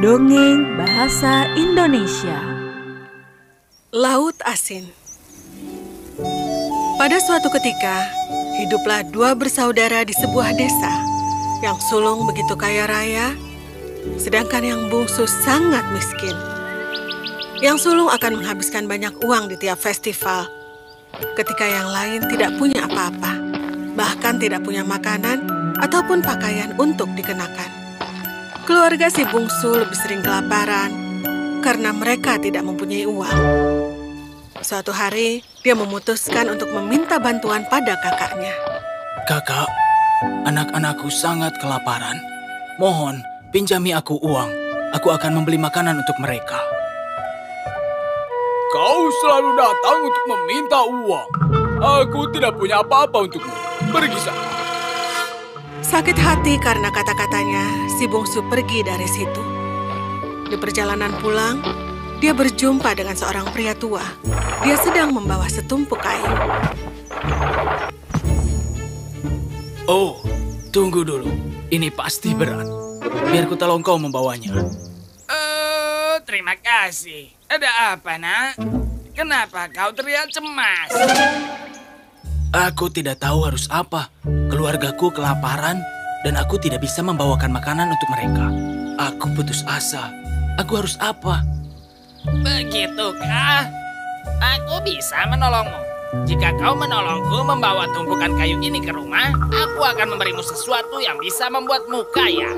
Dongeng Bahasa Indonesia. Laut Asin. Pada suatu ketika, hiduplah dua bersaudara di sebuah desa. Yang sulung begitu kaya raya, sedangkan yang bungsu sangat miskin. Yang sulung akan menghabiskan banyak uang di tiap festival, ketika yang lain tidak punya apa-apa, bahkan tidak punya makanan ataupun pakaian untuk dikenakan. Keluarga si bungsu lebih sering kelaparan karena mereka tidak mempunyai uang. Suatu hari, dia memutuskan untuk meminta bantuan pada kakaknya. Kakak, anak-anakku sangat kelaparan. Mohon, pinjami aku uang. Aku akan membeli makanan untuk mereka. Kau selalu datang untuk meminta uang. Aku tidak punya apa-apa untukmu. Pergi sana. Sakit hati karena kata-katanya, si bungsu pergi dari situ. Di perjalanan pulang, dia berjumpa dengan seorang pria tua. Dia sedang membawa setumpuk kayu. Oh, tunggu dulu. Ini pasti berat. Biar ku tolong kau membawanya. Terima kasih. Ada apa, nak? Kenapa kau terlihat cemas? Aku tidak tahu harus apa. Keluargaku kelaparan dan aku tidak bisa membawakan makanan untuk mereka. Aku putus asa. Aku harus apa? Begitukah? Aku bisa menolongmu. Jika kau menolongku membawa tumpukan kayu ini ke rumah, aku akan memberimu sesuatu yang bisa membuatmu kaya.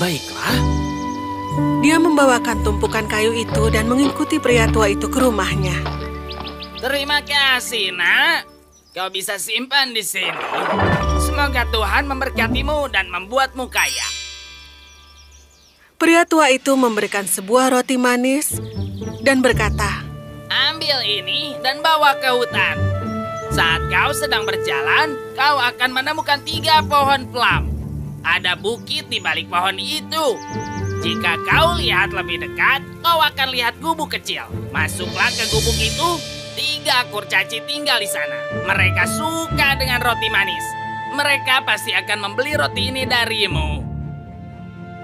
Baiklah. Dia membawakan tumpukan kayu itu dan mengikuti pria tua itu ke rumahnya. Terima kasih, nak. Kau bisa simpan di sini. Semoga Tuhan memberkatimu dan membuatmu kaya. Pria tua itu memberikan sebuah roti manis dan berkata, Ambil ini dan bawa ke hutan. Saat kau sedang berjalan, kau akan menemukan 3 pohon plum. Ada bukit di balik pohon itu. Jika kau lihat lebih dekat, kau akan lihat gubuk kecil. Masuklah ke gubuk itu. 3 kurcaci tinggal di sana. Mereka suka dengan roti manis. Mereka pasti akan membeli roti ini darimu.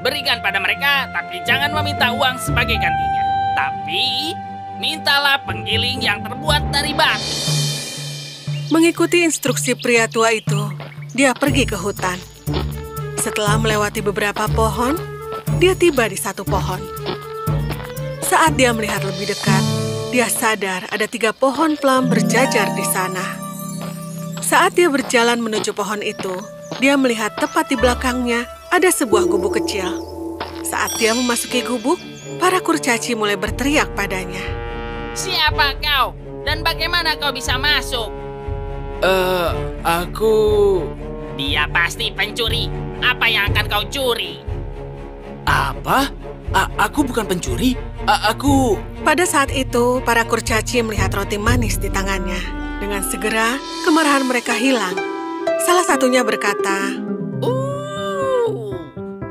Berikan pada mereka, tapi jangan meminta uang sebagai gantinya. Tapi, mintalah penggiling yang terbuat dari batu. Mengikuti instruksi pria tua itu, dia pergi ke hutan. Setelah melewati beberapa pohon, dia tiba di satu pohon. Saat dia melihat lebih dekat, dia sadar ada 3 pohon plum berjajar di sana. Saat dia berjalan menuju pohon itu, dia melihat tepat di belakangnya ada sebuah gubuk kecil. Saat dia memasuki gubuk, para kurcaci mulai berteriak padanya. Siapa kau? Dan bagaimana kau bisa masuk? Aku... Dia pasti pencuri. Apa yang akan kau curi? Apa? Aku bukan pencuri. Aku... Pada saat itu, para kurcaci melihat roti manis di tangannya. Dengan segera, kemarahan mereka hilang. Salah satunya berkata,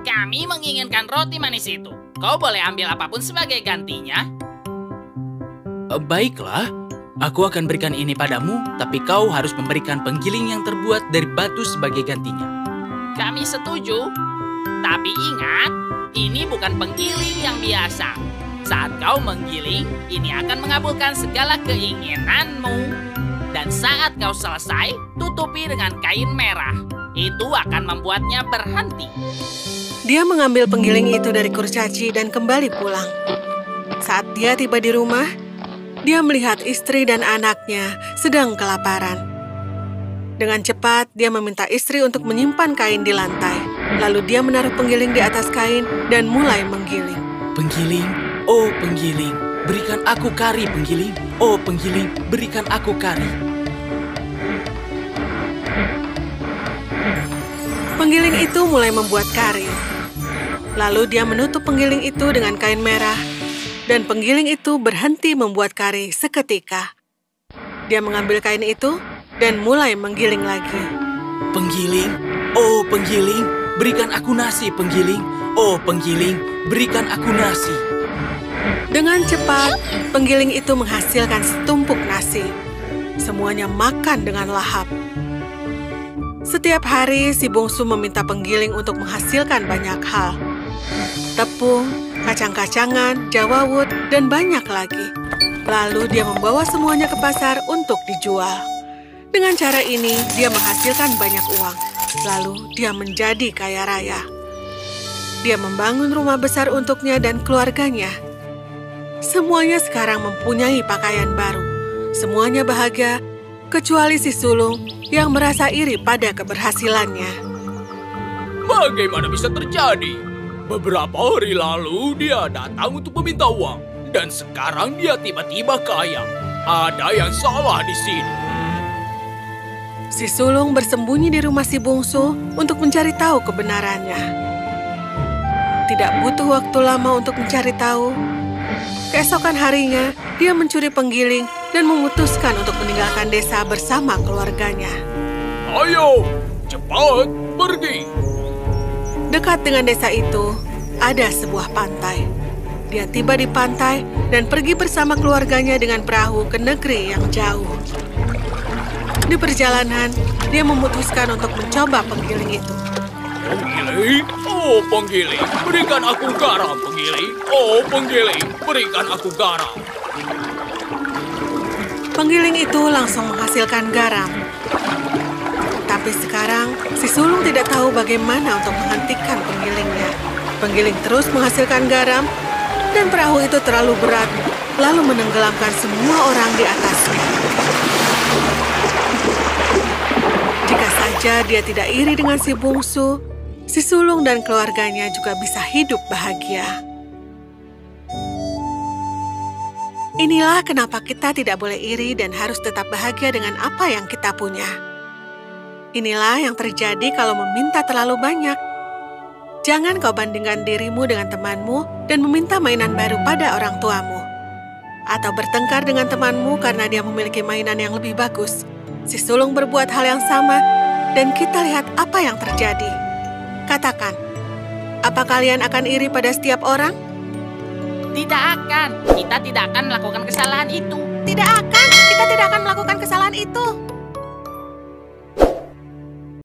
Kami menginginkan roti manis itu. Kau boleh ambil apapun sebagai gantinya. Baiklah, aku akan berikan ini padamu, tapi kau harus memberikan penggiling yang terbuat dari batu sebagai gantinya. Kami setuju. Tapi ingat, ini bukan penggiling yang biasa. Saat kau menggiling, ini akan mengabulkan segala keinginanmu. Dan saat kau selesai, tutupi dengan kain merah. Itu akan membuatnya berhenti. Dia mengambil penggiling itu dari kurcaci dan kembali pulang. Saat dia tiba di rumah, dia melihat istri dan anaknya sedang kelaparan. Dengan cepat, dia meminta istri untuk menyimpan kain di lantai. Lalu dia menaruh penggiling di atas kain dan mulai menggiling. Penggiling, oh penggiling, berikan aku kari penggiling. Oh penggiling, berikan aku kari. Penggiling itu mulai membuat kari. Lalu dia menutup penggiling itu dengan kain merah, dan penggiling itu berhenti membuat kari seketika. Dia mengambil kain itu dan mulai menggiling lagi. Penggiling, oh penggiling, berikan aku nasi penggiling. Oh penggiling, berikan aku nasi. Dengan cepat, penggiling itu menghasilkan setumpuk nasi. Semuanya makan dengan lahap. Setiap hari, si bungsu meminta penggiling untuk menghasilkan banyak hal. tepung, kacang-kacangan, jawawut, dan banyak lagi. Lalu dia membawa semuanya ke pasar untuk dijual. Dengan cara ini, dia menghasilkan banyak uang. Lalu dia menjadi kaya raya. Dia membangun rumah besar untuknya dan keluarganya. Semuanya sekarang mempunyai pakaian baru. Semuanya bahagia, kecuali si sulung yang merasa iri pada keberhasilannya. Bagaimana bisa terjadi? Beberapa hari lalu dia datang untuk meminta uang. Dan sekarang dia tiba-tiba kaya. Ada yang salah di sini. Si sulung bersembunyi di rumah si bungsu untuk mencari tahu kebenarannya. Tidak butuh waktu lama untuk mencari tahu. Keesokan harinya, dia mencuri penggiling dan memutuskan untuk meninggalkan desa bersama keluarganya. Ayo, cepat pergi. Dekat dengan desa itu, ada sebuah pantai. Dia tiba di pantai dan pergi bersama keluarganya dengan perahu ke negeri yang jauh. Di perjalanan, dia memutuskan untuk mencoba penggiling itu. Penggiling? Oh, penggiling, berikan aku garam, penggiling. Oh, penggiling, berikan aku garam. Penggiling itu langsung menghasilkan garam. Tapi sekarang, si sulung tidak tahu bagaimana untuk menghentikan penggilingnya. Penggiling terus menghasilkan garam, dan perahu itu terlalu berat, lalu menenggelamkan semua orang di atasnya. Jika saja dia tidak iri dengan si bungsu, si sulung dan keluarganya juga bisa hidup bahagia. Inilah kenapa kita tidak boleh iri dan harus tetap bahagia dengan apa yang kita punya. Inilah yang terjadi kalau meminta terlalu banyak. Jangan kau bandingkan dirimu dengan temanmu dan meminta mainan baru pada orang tuamu. Atau bertengkar dengan temanmu karena dia memiliki mainan yang lebih bagus. Si sulung berbuat hal yang sama, dan kita lihat apa yang terjadi. Katakan, apa kalian akan iri pada setiap orang? Tidak akan. Kita tidak akan melakukan kesalahan itu. Tidak akan, kita tidak akan melakukan kesalahan itu.